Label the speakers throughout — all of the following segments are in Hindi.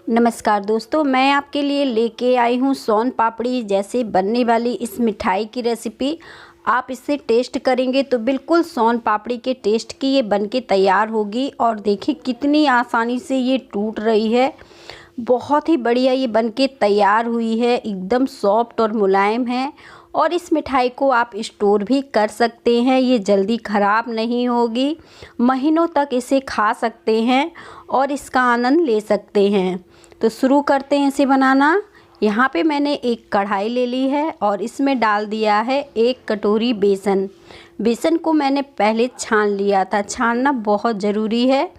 Speaker 1: नमस्कार दोस्तों, मैं आपके लिए लेके आई हूँ सोन पापड़ी जैसे बनने वाली इस मिठाई की रेसिपी। आप इसे टेस्ट करेंगे तो बिल्कुल सोन पापड़ी के टेस्ट की ये बनके तैयार होगी। और देखिए कितनी आसानी से ये टूट रही है। बहुत ही बढ़िया ये बनके तैयार हुई है, एकदम सॉफ्ट और मुलायम है। और इस मिठाई को आप स्टोर भी कर सकते हैं, ये जल्दी ख़राब नहीं होगी। महीनों तक इसे खा सकते हैं और इसका आनंद ले सकते हैं। तो शुरू करते हैं इसे बनाना। यहाँ पे मैंने एक कढ़ाई ले ली है और इसमें डाल दिया है 1 कटोरी बेसन। बेसन को मैंने पहले छान लिया था। छानना बहुत ज़रूरी है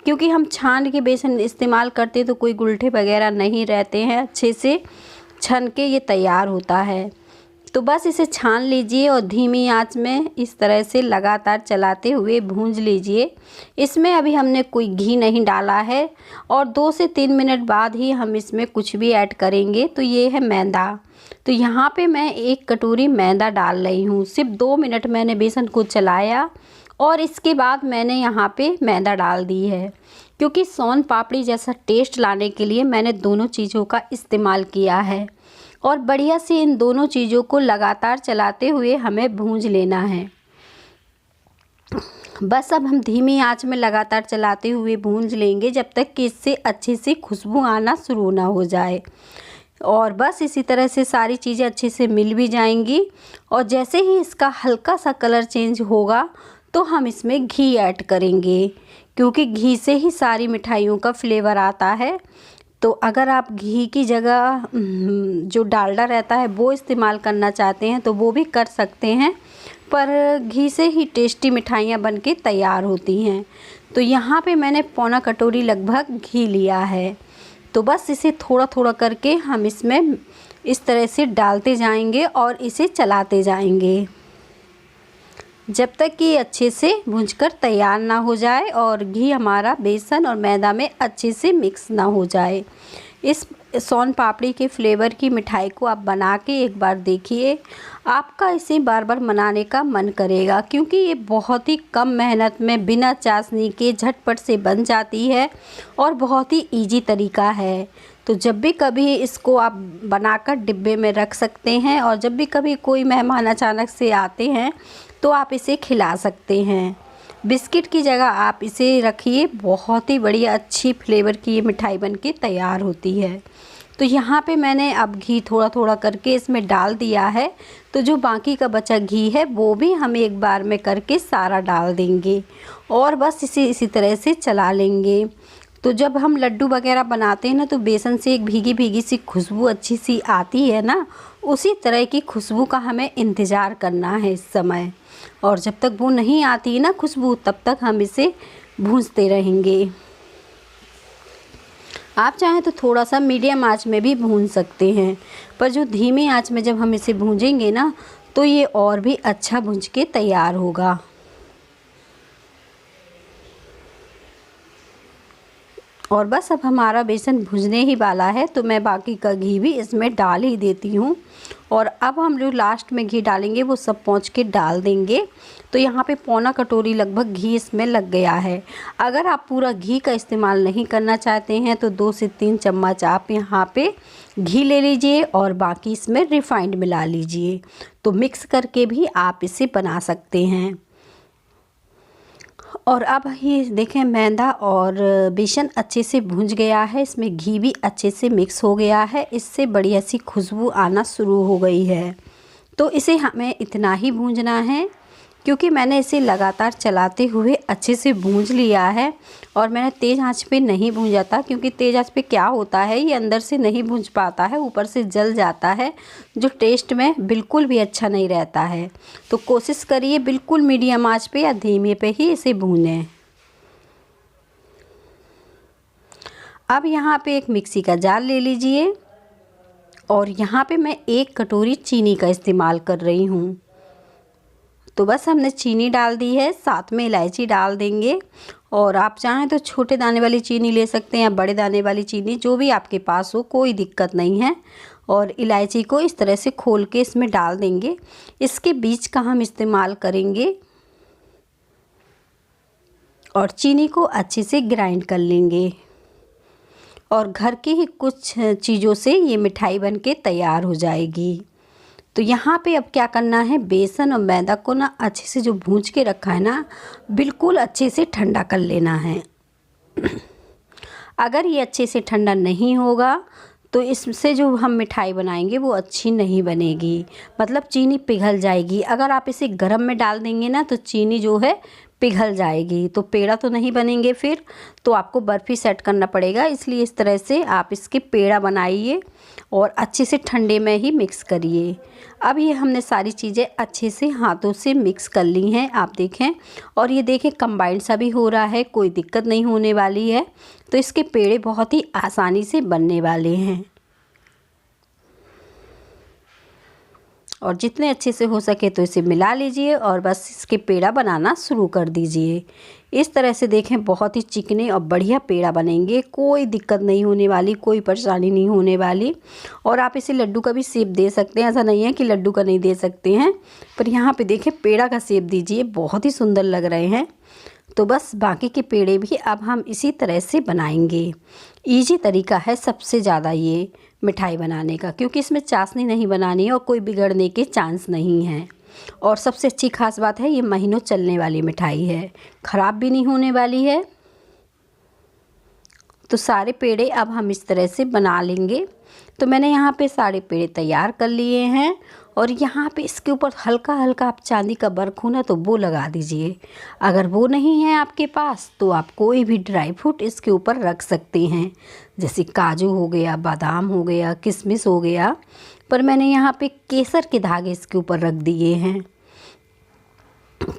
Speaker 1: क्योंकि हम छान के बेसन इस्तेमाल करते तो कोई गुलठे वगैरह नहीं रहते हैं, अच्छे से छन के ये तैयार होता है। तो बस इसे छान लीजिए और धीमी आंच में इस तरह से लगातार चलाते हुए भूंज लीजिए। इसमें अभी हमने कोई घी नहीं डाला है और 2 से 3 मिनट बाद ही हम इसमें कुछ भी ऐड करेंगे। तो ये है मैदा। तो यहाँ पे मैं 1 कटोरी मैदा डाल रही हूँ। सिर्फ 2 मिनट मैंने बेसन को चलाया और इसके बाद मैंने यहाँ पे मैदा डाल दी है, क्योंकि सोन पापड़ी जैसा टेस्ट लाने के लिए मैंने दोनों चीज़ों का इस्तेमाल किया है। और बढ़िया से इन दोनों चीज़ों को लगातार चलाते हुए हमें भूंज लेना है। बस अब हम धीमी आंच में लगातार चलाते हुए भूंज लेंगे जब तक कि इससे अच्छे से खुशबू आना शुरू ना हो जाए। और बस इसी तरह से सारी चीज़ें अच्छे से मिल भी जाएंगी। और जैसे ही इसका हल्का सा कलर चेंज होगा तो हम इसमें घी ऐड करेंगे, क्योंकि घी से ही सारी मिठाइयों का फ्लेवर आता है। तो अगर आप घी की जगह जो डालडा रहता है वो इस्तेमाल करना चाहते हैं तो वो भी कर सकते हैं, पर घी से ही टेस्टी मिठाइयाँ बनके तैयार होती हैं। तो यहाँ पे मैंने पौना कटोरी लगभग घी लिया है। तो बस इसे थोड़ा थोड़ा करके हम इसमें इस तरह से डालते जाएंगे और इसे चलाते जाएंगे जब तक कि अच्छे से भूंजकर तैयार ना हो जाए और घी हमारा बेसन और मैदा में अच्छे से मिक्स ना हो जाए। इस सोन पापड़ी के फ्लेवर की मिठाई को आप बना के एक बार देखिए, आपका इसे बार बार बनाने का मन करेगा, क्योंकि ये बहुत ही कम मेहनत में बिना चाशनी के झटपट से बन जाती है और बहुत ही इजी तरीका है। तो जब भी कभी इसको आप बनाकर डिब्बे में रख सकते हैं और जब भी कभी कोई मेहमान अचानक से आते हैं तो आप इसे खिला सकते हैं। बिस्किट की जगह आप इसे रखिए, बहुत ही बढ़िया अच्छी फ्लेवर की ये मिठाई बनके तैयार होती है। तो यहाँ पे मैंने अब घी थोड़ा थोड़ा करके इसमें डाल दिया है। तो जो बाकी का बचा घी है वो भी हम एक बार में करके सारा डाल देंगे और बस इसी तरह से चला लेंगे। तो जब हम लड्डू वगैरह बनाते हैं ना तो बेसन से एक भीगी भीगी सी खुशबू अच्छी सी आती है ना, उसी तरह की खुशबू का हमें इंतज़ार करना है इस समय। और जब तक वो नहीं आती ना खुशबू, तब तक हम इसे भूंजते रहेंगे। आप चाहें तो थोड़ा सा मीडियम आंच में भी भून सकते हैं, पर जो धीमी आंच में जब हम इसे भूंजेंगे ना तो ये और भी अच्छा भूंज के तैयार होगा। और बस अब हमारा बेसन भुजने ही वाला है तो मैं बाकी का घी भी इसमें डाल ही देती हूँ। और अब हम जो लास्ट में घी डालेंगे वो सब पहुँच के डाल देंगे। तो यहाँ पे पौना कटोरी लगभग घी इसमें लग गया है। अगर आप पूरा घी का इस्तेमाल नहीं करना चाहते हैं तो 2 से 3 चम्मच आप यहाँ पे घी ले लीजिए और बाकी इसमें रिफाइंड मिला लीजिए। तो मिक्स करके भी आप इसे बना सकते हैं। और अब ये देखें मैदा और बेसन अच्छे से भुंज गया है, इसमें घी भी अच्छे से मिक्स हो गया है, इससे बढ़िया सी खुशबू आना शुरू हो गई है। तो इसे हमें इतना ही भूंजना है, क्योंकि मैंने इसे लगातार चलाते हुए अच्छे से भूंज लिया है। और मैंने तेज़ आंच पे नहीं भूंजा था, क्योंकि तेज़ आंच पे क्या होता है ये अंदर से नहीं भूंज पाता है, ऊपर से जल जाता है, जो टेस्ट में बिल्कुल भी अच्छा नहीं रहता है। तो कोशिश करिए बिल्कुल मीडियम आंच पे या धीमे पे ही इसे भूनें। अब यहाँ पे एक मिक्सी का जार ले लीजिए और यहाँ पे मैं 1 कटोरी चीनी का इस्तेमाल कर रही हूँ। तो बस हमने चीनी डाल दी है, साथ में इलायची डाल देंगे। और आप चाहें तो छोटे दाने वाली चीनी ले सकते हैं या बड़े दाने वाली चीनी, जो भी आपके पास हो, कोई दिक्कत नहीं है। और इलायची को इस तरह से खोल के इसमें डाल देंगे। इसके बीज का हम इस्तेमाल करेंगे और चीनी को अच्छे से ग्राइंड कर लेंगे। और घर की ही कुछ चीज़ों से ये मिठाई बन के तैयार हो जाएगी। तो यहाँ पे अब क्या करना है, बेसन और मैदा को ना अच्छे से जो भूंज के रखा है ना, बिल्कुल अच्छे से ठंडा कर लेना है। अगर ये अच्छे से ठंडा नहीं होगा तो इससे जो हम मिठाई बनाएंगे वो अच्छी नहीं बनेगी, मतलब चीनी पिघल जाएगी। अगर आप इसे गर्म में डाल देंगे ना तो चीनी जो है पिघल जाएगी, तो पेड़ा तो नहीं बनेंगे फिर, तो आपको बर्फ़ी सेट करना पड़ेगा। इसलिए इस तरह से आप इसके पेड़ा बनाइए और अच्छे से ठंडे में ही मिक्स करिए। अब ये हमने सारी चीज़ें अच्छे से हाथों से मिक्स कर ली हैं, आप देखें। और ये देखें कंबाइंड सा भी हो रहा है, कोई दिक्कत नहीं होने वाली है। तो इसके पेड़े बहुत ही आसानी से बनने वाले हैं। और जितने अच्छे से हो सके तो इसे मिला लीजिए और बस इसके पेड़ा बनाना शुरू कर दीजिए। इस तरह से देखें बहुत ही चिकने और बढ़िया पेड़ा बनेंगे, कोई दिक्कत नहीं होने वाली, कोई परेशानी नहीं होने वाली। और आप इसे लड्डू का भी शेप दे सकते हैं, ऐसा नहीं है कि लड्डू का नहीं दे सकते हैं, पर यहाँ पे देखें पेड़ा का शेप दीजिए, बहुत ही सुंदर लग रहे हैं। तो बस बाकी के पेड़े भी अब हम इसी तरह से बनाएंगे। ईजी तरीका है सबसे ज़्यादा ये मिठाई बनाने का, क्योंकि इसमें चाशनी नहीं बनानी है और कोई बिगड़ने के चांस नहीं हैं। और सबसे अच्छी खास बात है ये महीनों चलने वाली मिठाई है, ख़राब भी नहीं होने वाली है। तो सारे पेड़े अब हम इस तरह से बना लेंगे। तो मैंने यहाँ पे सारे पेड़े तैयार कर लिए हैं और यहाँ पे इसके ऊपर हल्का हल्का आप चांदी का वर्क हो ना तो वो लगा दीजिए। अगर वो नहीं है आपके पास तो आप कोई भी ड्राई फ्रूट इसके ऊपर रख सकते हैं, जैसे काजू हो गया, बादाम हो गया, किशमिश हो गया। पर मैंने यहाँ पे केसर के धागे इसके ऊपर रख दिए हैं।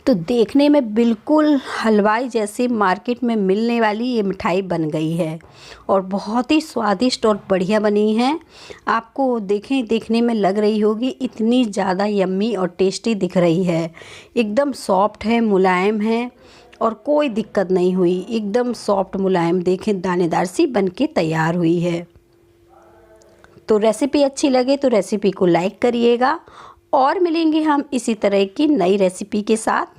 Speaker 1: तो देखने में बिल्कुल हलवाई जैसे मार्केट में मिलने वाली ये मिठाई बन गई है और बहुत ही स्वादिष्ट और बढ़िया बनी है। आपको देखने में लग रही होगी इतनी ज़्यादा यम्मी और टेस्टी दिख रही है। एकदम सॉफ्ट है, मुलायम है और कोई दिक्कत नहीं हुई, एकदम सॉफ्ट मुलायम, देखें दानेदार सी बन के तैयार हुई है। तो रेसिपी अच्छी लगे तो रेसिपी को लाइक करिएगा और मिलेंगे हम इसी तरह की नई रेसिपी के साथ।